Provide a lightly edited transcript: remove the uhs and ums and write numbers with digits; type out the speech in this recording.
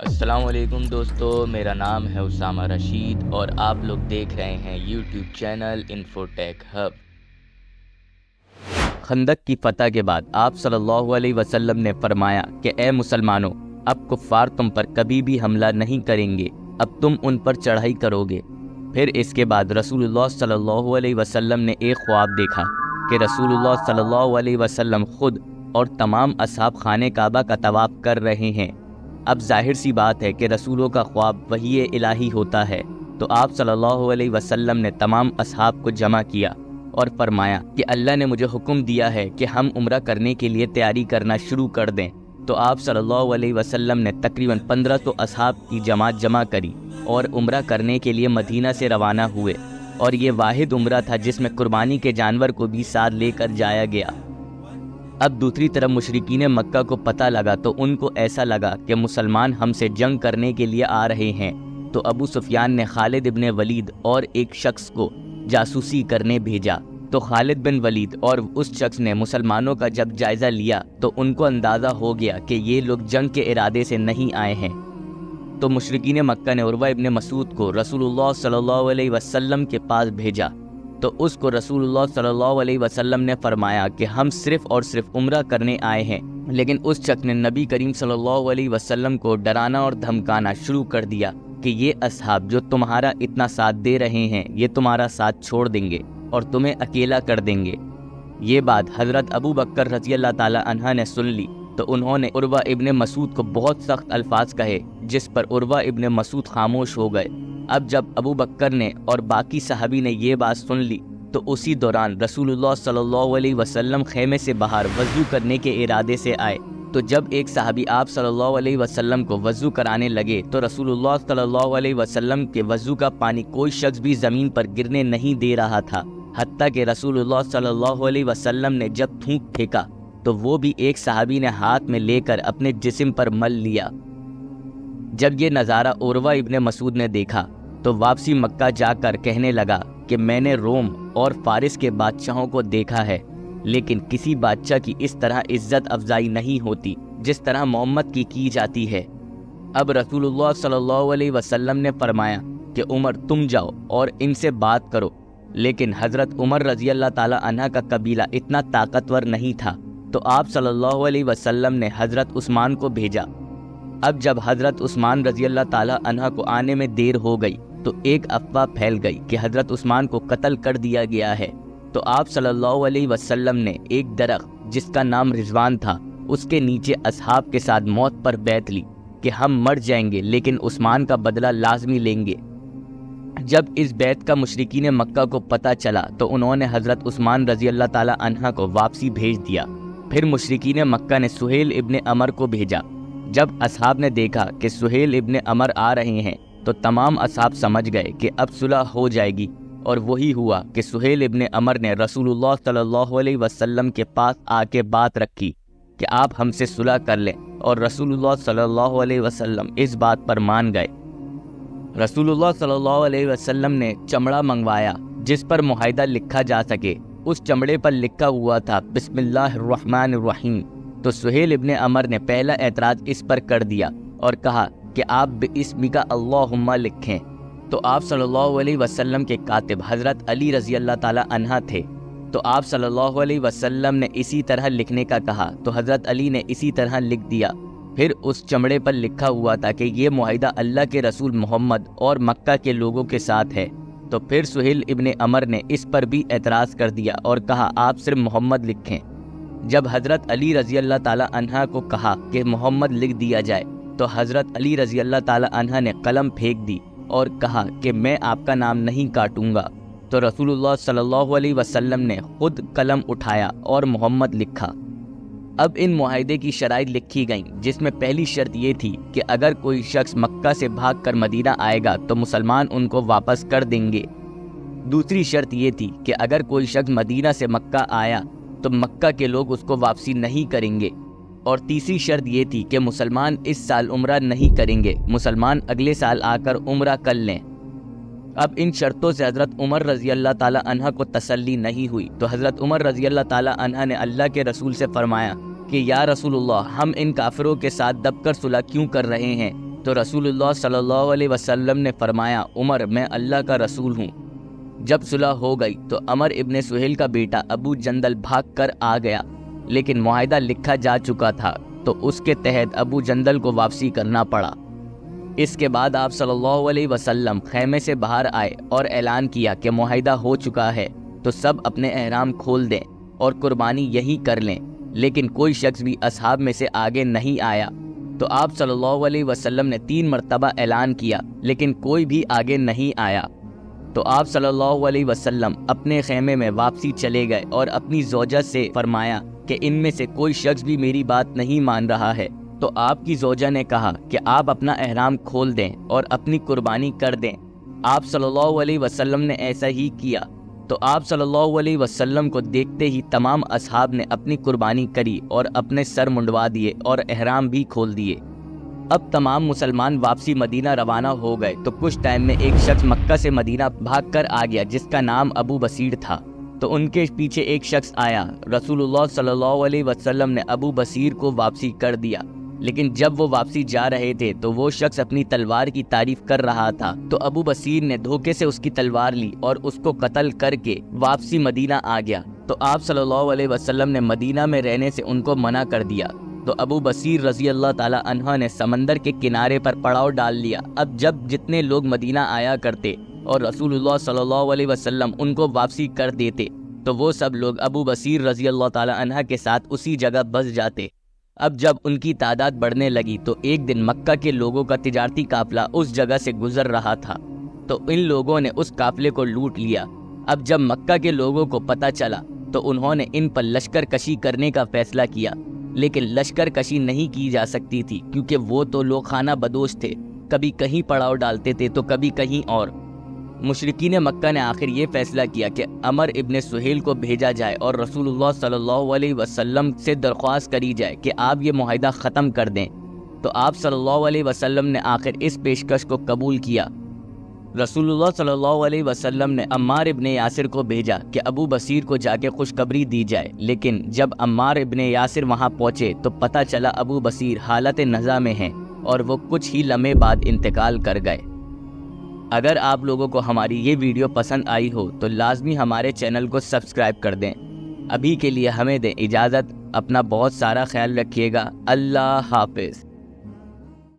السلام علیکم دوستو، میرا نام ہے اسامہ رشید اور آپ لوگ دیکھ رہے ہیں یوٹیوب چینل انفوٹیک ہب۔ خندق کی فتح کے بعد آپ صلی اللہ علیہ وسلم نے فرمایا کہ اے مسلمانوں، اب کفار تم پر کبھی بھی حملہ نہیں کریں گے، اب تم ان پر چڑھائی کرو گے۔ پھر اس کے بعد رسول اللہ صلی اللہ علیہ وسلم نے ایک خواب دیکھا کہ رسول اللہ صلی اللہ علیہ وسلم خود اور تمام اصحاب خانہ کعبہ کا طواف کر رہے ہیں۔ اب ظاہر سی بات ہے کہ رسولوں کا خواب وحی الہی ہوتا ہے، تو آپ صلی اللہ علیہ وسلم نے تمام اصحاب کو جمع کیا اور فرمایا کہ اللہ نے مجھے حکم دیا ہے کہ ہم عمرہ کرنے کے لیے تیاری کرنا شروع کر دیں۔ تو آپ صلی اللہ علیہ وسلم نے تقریباً 1500 اصحاب کی جماعت جمع کری اور عمرہ کرنے کے لیے مدینہ سے روانہ ہوئے، اور یہ واحد عمرہ تھا جس میں قربانی کے جانور کو بھی ساتھ لے کر جایا گیا۔ اب دوسری طرف مشرکین مکہ کو پتہ لگا تو ان کو ایسا لگا کہ مسلمان ہم سے جنگ کرنے کے لیے آ رہے ہیں، تو ابو سفیان نے خالد ابن ولید اور ایک شخص کو جاسوسی کرنے بھیجا۔ تو خالد بن ولید اور اس شخص نے مسلمانوں کا جب جائزہ لیا تو ان کو اندازہ ہو گیا کہ یہ لوگ جنگ کے ارادے سے نہیں آئے ہیں۔ تو مشرکین مکہ نے عروہ ابن مسعود کو رسول اللہ صلی اللہ علیہ وسلم کے پاس بھیجا، تو اس کو رسول اللہ صلی اللہ علیہ وسلم نے فرمایا کہ ہم صرف اور صرف عمرہ کرنے آئے ہیں، لیکن اس شخص نے نبی کریم صلی اللہ علیہ وسلم کو ڈرانا اور دھمکانا شروع کر دیا کہ یہ اصحاب جو تمہارا اتنا ساتھ دے رہے ہیں یہ تمہارا ساتھ چھوڑ دیں گے اور تمہیں اکیلا کر دیں گے۔ یہ بات حضرت ابو بکر رضی اللہ تعالی عنہ نے سن لی، تو انہوں نے عروہ ابن مسعود کو بہت سخت الفاظ کہے، جس پر عروہ ابن مسعود خاموش ہو گئے۔ اب جب ابو بکر نے اور باقی صحابی نے یہ بات سن لی تو اسی دوران رسول اللہ صلی اللہ علیہ وسلم خیمے سے باہر وضو کرنے کے ارادے سے آئے۔ تو جب ایک صحابی آپ صلی اللہ علیہ وسلم کو وضو کرانے لگے تو رسول اللہ صلی اللہ علیہ وسلم کے وضو کا پانی کوئی شخص بھی زمین پر گرنے نہیں دے رہا تھا، حتیٰ کہ رسول اللہ صلی اللہ علیہ وسلم نے جب تھوک پھینکا تو وہ بھی ایک صحابی نے ہاتھ میں لے کر اپنے جسم پر مل لیا۔ جب یہ نظارہ عروہ ابن مسعود نے دیکھا تو واپسی مکہ جا کر کہنے لگا کہ میں نے روم اور فارس کے بادشاہوں کو دیکھا ہے، لیکن کسی بادشاہ کی اس طرح عزت افزائی نہیں ہوتی جس طرح محمد کی جاتی ہے۔ اب رسول اللہ صلی اللہ علیہ وسلم نے فرمایا کہ عمر تم جاؤ اور ان سے بات کرو، لیکن حضرت عمر رضی اللہ تعالی عنہ کا قبیلہ اتنا طاقتور نہیں تھا، تو آپ صلی اللہ علیہ وسلم نے حضرت عثمان کو بھیجا۔ اب جب حضرت عثمان رضی اللہ تعالی عنہ کو آنے میں دیر ہو گئی تو ایک افواہ پھیل گئی کہ حضرت عثمان کو قتل کر دیا گیا ہے۔ تو آپ صلی اللہ علیہ وسلم نے ایک درخت جس کا نام رضوان تھا اس کے نیچے اصحاب کے ساتھ موت پر بیعت لی کہ ہم مر جائیں گے لیکن عثمان کا بدلہ لازمی لیں گے۔ جب اس بیعت کا مشرکین مکہ کو پتہ چلا تو انہوں نے حضرت عثمان رضی اللہ تعالی عنہ کو واپسی بھیج دیا۔ پھر مشرکین مکہ نے سہیل ابن عمر کو بھیجا۔ جب اصحاب نے دیکھا کہ سہیل ابن عمر آ رہے ہیں تو تمام اصحاب سمجھ گئے کہ اب صلح ہو جائے گی، اور وہی ہوا کہ سہیل ابن عمر نے رسول اللہ صلی اللہ علیہ وسلم کے پاس آ کے بات رکھی کہ آپ ہم سے صلح کر لیں، اور رسول اللہ صلی اللہ علیہ وسلم اس بات پر مان گئے۔ رسول اللہ صلی اللہ علیہ وسلم نے چمڑا منگوایا جس پر معاہدہ لکھا جا سکے۔ اس چمڑے پر لکھا ہوا تھا بسم اللہ الرحمن الرحیم۔ تو سہیل ابن عمر نے پہلا اعتراض اس پر کر دیا اور کہا کہ آپ بِاسْمِکَ اللہم لکھیں۔ تو آپ صلی اللہ علیہ وسلم کے کاتب حضرت علی رضی اللہ تعالی عنہ تھے، تو آپ صلی اللہ علیہ وسلم نے اسی طرح لکھنے کا کہا تو حضرت علی نے اسی طرح لکھ دیا۔ پھر اس چمڑے پر لکھا ہوا تھا کہ یہ معاہدہ اللہ کے رسول محمد اور مکہ کے لوگوں کے ساتھ ہے۔ تو پھر سہیل ابن عمر نے اس پر بھی اعتراض کر دیا اور کہا آپ صرف محمد لکھیں۔ جب حضرت علی رضی اللہ تعالی عنہ کو کہا کہ محمد لکھ دیا جائے تو حضرت علی رضی اللہ تعالی عنہ نے قلم پھینک دی اور کہا کہ میں آپ کا نام نہیں کاٹوں گا۔ تو رسول اللہ صلی اللہ علیہ وسلم نے خود قلم اٹھایا اور محمد لکھا۔ اب ان معاہدے کی شرائط لکھی گئیں، جس میں پہلی شرط یہ تھی کہ اگر کوئی شخص مکہ سے بھاگ کر مدینہ آئے گا تو مسلمان ان کو واپس کر دیں گے۔ دوسری شرط یہ تھی کہ اگر کوئی شخص مدینہ سے مکہ آیا تو مکہ کے لوگ اس کو واپسی نہیں کریں گے۔ اور تیسری شرط یہ تھی کہ مسلمان اس سال عمرہ نہیں کریں گے، مسلمان اگلے سال آ کر عمرہ کر لیں۔ اب ان شرطوں سے حضرت عمر رضی اللہ تعالی عنہ کو تسلی نہیں ہوئی، تو حضرت عمر رضی اللہ تعالی عنہ نے اللہ کے رسول سے فرمایا کہ یا رسول اللہ، ہم ان کافروں کے ساتھ دب کر صلح کیوں کر رہے ہیں؟ تو رسول اللہ صلی اللہ علیہ وسلم نے فرمایا عمر میں اللہ کا رسول ہوں۔ جب صلح ہو گئی تو عمر ابن سہیل کا بیٹا ابو جندل بھاگ کر آ گیا، لیکن معاہدہ لکھا جا چکا تھا تو اس کے تحت ابو جندل کو واپسی کرنا پڑا۔ اس کے بعد آپ صلی اللہ علیہ وسلم خیمے سے باہر آئے اور اعلان کیا کہ معاہدہ ہو چکا ہے تو سب اپنے احرام کھول دیں اور قربانی یہی کر لیں، لیکن کوئی شخص بھی اصحاب میں سے آگے نہیں آیا۔ تو آپ صلی اللہ علیہ وسلم نے 3 مرتبہ اعلان کیا لیکن کوئی بھی آگے نہیں آیا۔ تو آپ صلی اللہ علیہ وسلم اپنے خیمے میں واپسی چلے گئے اور اپنی زوجہ سے فرمایا کہ ان میں سے کوئی شخص بھی میری بات نہیں مان رہا ہے۔ تو آپ کی زوجہ نے کہا کہ آپ اپنا احرام کھول دیں اور اپنی قربانی کر دیں۔ آپ صلی اللہ علیہ وسلم نے ایسا ہی کیا۔ تو آپ صلی اللہ علیہ وسلم کو دیکھتے ہی تمام اصحاب نے اپنی قربانی کری اور اپنے سر منڈوا دیے اور احرام بھی کھول دیے۔ اب تمام مسلمان واپسی مدینہ روانہ ہو گئے تو کچھ ٹائم میں ایک شخص مکہ سے مدینہ بھاگ کر آ گیا جس کا نام ابو بصیر تھا۔ تو ان کے پیچھے ایک شخص آیا۔ رسول اللہ صلی اللہ علیہ وسلم نے ابو بصیر کو واپسی کر دیا، لیکن جب وہ واپسی جا رہے تھے تو وہ شخص اپنی تلوار کی تعریف کر رہا تھا، تو ابو بصیر نے دھوکے سے اس کی تلوار لی اور اس کو قتل کر کے واپسی مدینہ آ گیا۔ تو آپ صلی اللہ علیہ وسلم نے مدینہ میں رہنے سے ان کو منع کر دیا۔ تو ابو بصیر رضی اللہ تعالی عنہ نے سمندر کے کنارے پر پڑاؤ ڈال لیا۔ اب جب جتنے لوگ مدینہ آیا کرتے اور رسول اللہ صلی اللہ علیہ وسلم ان کو واپسی کر دیتے تو وہ سب لوگ ابو بصیر رضی اللہ تعالی عنہ کے ساتھ اسی جگہ بس جاتے۔ اب جب ان کی تعداد بڑھنے لگی تو ایک دن مکہ کے لوگوں کا تجارتی قافلہ اس جگہ سے گزر رہا تھا، تو ان لوگوں نے اس قافلے کو لوٹ لیا۔ اب جب مکہ کے لوگوں کو پتہ چلا تو انہوں نے ان پر لشکر کشی کرنے کا فیصلہ کیا، لیکن لشکر کشی نہیں کی جا سکتی تھی کیونکہ وہ تو لوگ خانہ بدوش تھے، کبھی کہیں پڑاؤ ڈالتے تھے تو کبھی کہیں اور۔ مشرکین مکہ نے آخر یہ فیصلہ کیا کہ عمر ابن سہیل کو بھیجا جائے اور رسول اللہ صلی اللہ علیہ وسلم سے درخواست کری جائے کہ آپ یہ معاہدہ ختم کر دیں۔ تو آپ صلی اللہ علیہ وسلم نے آخر اس پیشکش کو قبول کیا۔ رسول اللہ صلی اللہ علیہ وسلم نے عمار ابن یاسر کو بھیجا کہ ابو بصیر کو جا کے خوشخبری دی جائے، لیکن جب عمار ابن یاسر وہاں پہنچے تو پتہ چلا ابو بصیر حالت نزع میں ہیں اور وہ کچھ ہی لمحے بعد انتقال کر گئے۔ اگر آپ لوگوں کو ہماری یہ ویڈیو پسند آئی ہو تو لازمی ہمارے چینل کو سبسکرائب کر دیں۔ ابھی کے لیے ہمیں دیں اجازت، اپنا بہت سارا خیال رکھیے گا۔ اللہ حافظ۔